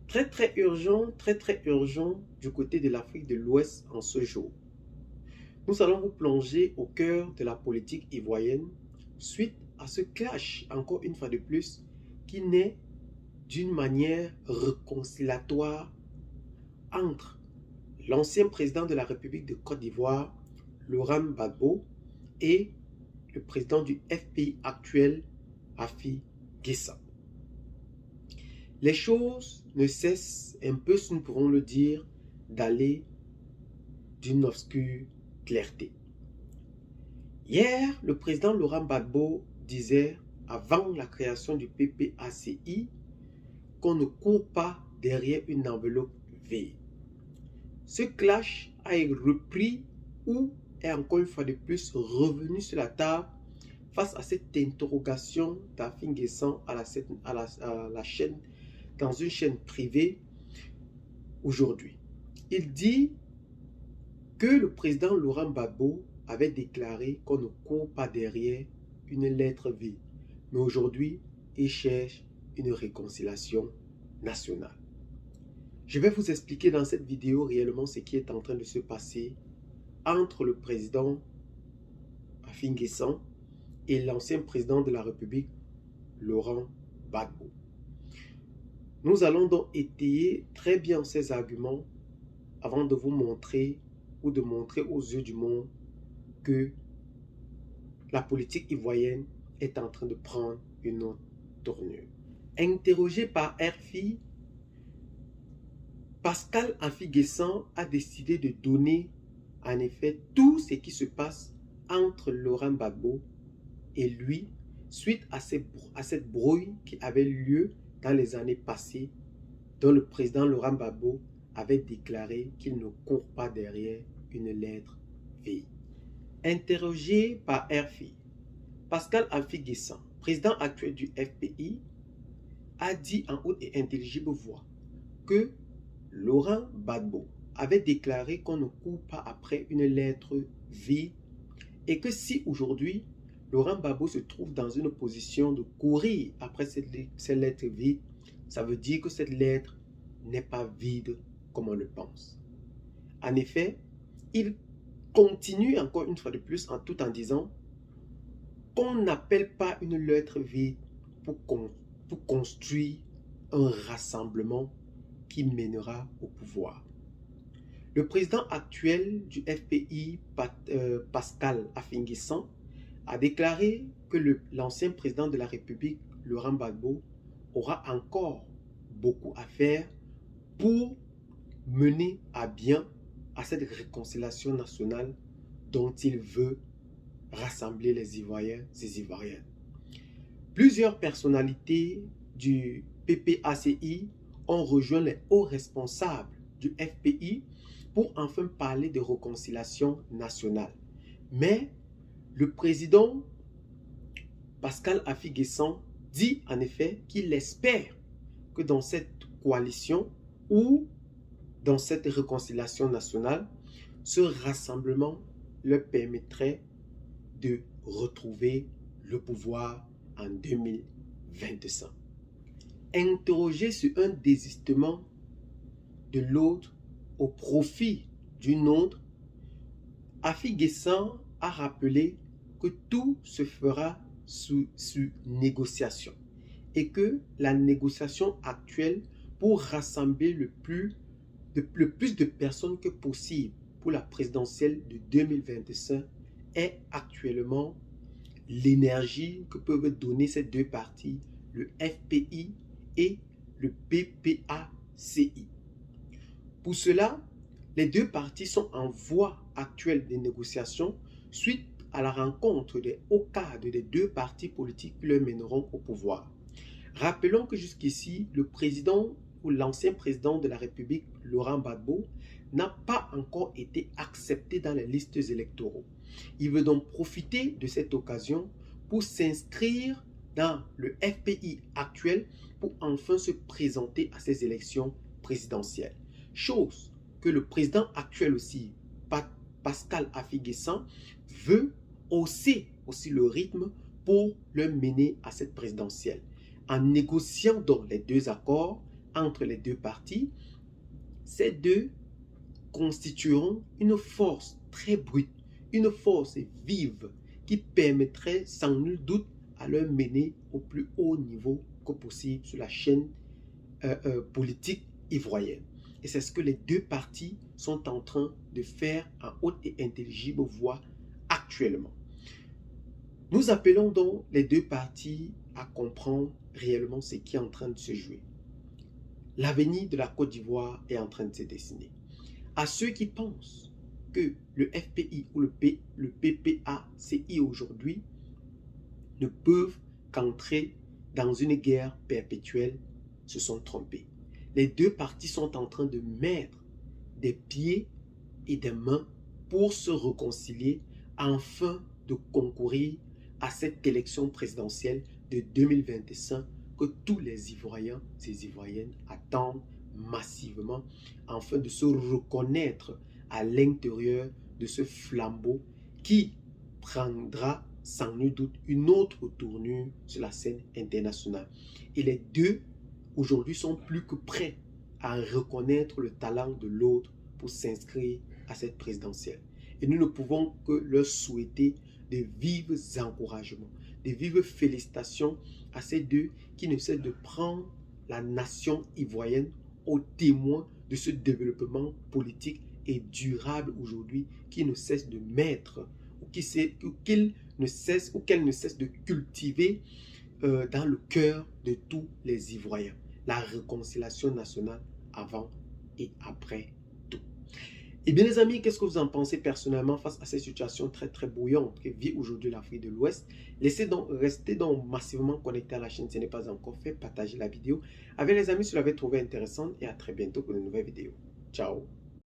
Très urgent du côté de l'Afrique de l'Ouest en ce jour. Nous allons vous plonger au cœur de la politique ivoirienne suite à ce clash, encore une fois de plus, qui naît d'une manière réconciliatoire entre l'ancien président de la République de Côte d'Ivoire, Laurent Gbagbo, et le président du FPI actuel, Affi Guissam. Les choses ne cessent un peu, si nous pourrons le dire, d'aller d'une obscure clarté. Hier, le président Laurent Gbagbo disait, avant la création du PPACI, qu'on ne court pas derrière une enveloppe vide. Ce clash a repris ou est encore une fois de plus revenu sur la table face à cette interrogation d'Affi Guissam à la chaîne, dans une chaîne privée aujourd'hui. Il dit que le président Laurent Gbagbo avait déclaré qu'on ne court pas derrière une lettre vide, mais aujourd'hui, il cherche une réconciliation nationale. Je vais vous expliquer dans cette vidéo réellement ce qui est en train de se passer entre le président Affi Guissam et l'ancien président de la République, Laurent Gbagbo. Nous allons donc étayer très bien ces arguments avant de vous montrer ou de montrer aux yeux du monde que la politique ivoirienne est en train de prendre une autre tournure. Interrogé par RFI, Pascal Affi Guissam a décidé de donner en effet tout ce qui se passe entre Laurent Gbagbo et lui suite à cette brouille qui avait lieu dans les années passées, dont le président Laurent Gbagbo avait déclaré qu'il ne court pas derrière une lettre vide. Interrogé par RFI, Pascal Affi Guissam, président actuel du FPI, a dit en haute et intelligible voix que Laurent Gbagbo avait déclaré qu'on ne court pas après une lettre vide et que si aujourd'hui Laurent Gbagbo se trouve dans une position de courir après cette lettre vide, ça veut dire que cette lettre n'est pas vide comme on le pense. En effet, il continue encore une fois de plus tout en disant qu'on n'appelle pas une lettre vide pour construire un rassemblement qui mènera au pouvoir. Le président actuel du FPI, Pascal Affi Guissam, a déclaré que l'ancien président de la République, Laurent Gbagbo, aura encore beaucoup à faire pour mener à bien à cette réconciliation nationale dont il veut rassembler les Ivoiriens et Ivoiriennes. Plusieurs personnalités du PPACI ont rejoint les hauts responsables du FPI pour enfin parler de réconciliation nationale. Mais le président Pascal Affi Guissam dit en effet qu'il espère que dans cette coalition ou dans cette réconciliation nationale, ce rassemblement leur permettrait de retrouver le pouvoir en 2025. Interrogé sur un désistement de l'autre au profit d'une autre, Affi Guissam a rappelé que tout se fera sous négociation et que la négociation actuelle pour rassembler le plus de personnes que possible pour la présidentielle de 2025 est actuellement l'énergie que peuvent donner ces deux partis, le FPI et le PPACI. Pour cela, les deux partis sont en voie actuelle de négociation suite à la rencontre des hauts cadres des deux partis politiques qui le mèneront au pouvoir. Rappelons que jusqu'ici, le président ou l'ancien président de la République, Laurent Gbagbo, n'a pas encore été accepté dans les listes électoraux. Il veut donc profiter de cette occasion pour s'inscrire dans le FPI actuel pour enfin se présenter à ces élections présidentielles. Chose que le président actuel aussi, Pascal Affi Guissam, veut hausser aussi le rythme pour le mener à cette présidentielle. En négociant donc les deux accords, entre les deux parties, ces deux constitueront une force très brute, une force vive qui permettrait sans nul doute à leur mener au plus haut niveau que possible sur la chaîne politique ivoirienne. Et c'est ce que les deux partis sont en train de faire en haute et intelligible voix actuellement. Nous appelons donc les deux partis à comprendre réellement ce qui est en train de se jouer. L'avenir de la Côte d'Ivoire est en train de se dessiner. À ceux qui pensent que le FPI ou le PPACI aujourd'hui ne peuvent qu'entrer dans une guerre perpétuelle, se sont trompés. Les deux partis sont en train de mettre des pieds et des mains pour se réconcilier afin de concourir à cette élection présidentielle de 2025 que tous les Ivoiriens, ces Ivoiriennes attendent massivement afin de se reconnaître à l'intérieur de ce flambeau qui prendra sans nul doute une autre tournure sur la scène internationale. Et les deux aujourd'hui sont plus que prêts à reconnaître le talent de l'autre pour s'inscrire à cette présidentielle. Et nous ne pouvons que leur souhaiter de vifs encouragements, de vives félicitations à ces deux qui ne cessent de prendre la nation ivoirienne au témoin de ce développement politique et durable aujourd'hui qui ne cesse de mettre ou qu'elle ne cesse de cultiver dans le cœur de tous les Ivoiriens. La réconciliation nationale avant et après tout. Et bien les amis, qu'est-ce que vous en pensez personnellement face à cette situation très bouillante que vit aujourd'hui l'Afrique de l'Ouest? Restez donc massivement connectés à la chaîne si ce n'est pas encore fait. Partagez la vidéo avec les amis si vous l'avez trouvé intéressante et à très bientôt pour de nouvelles vidéos. Ciao.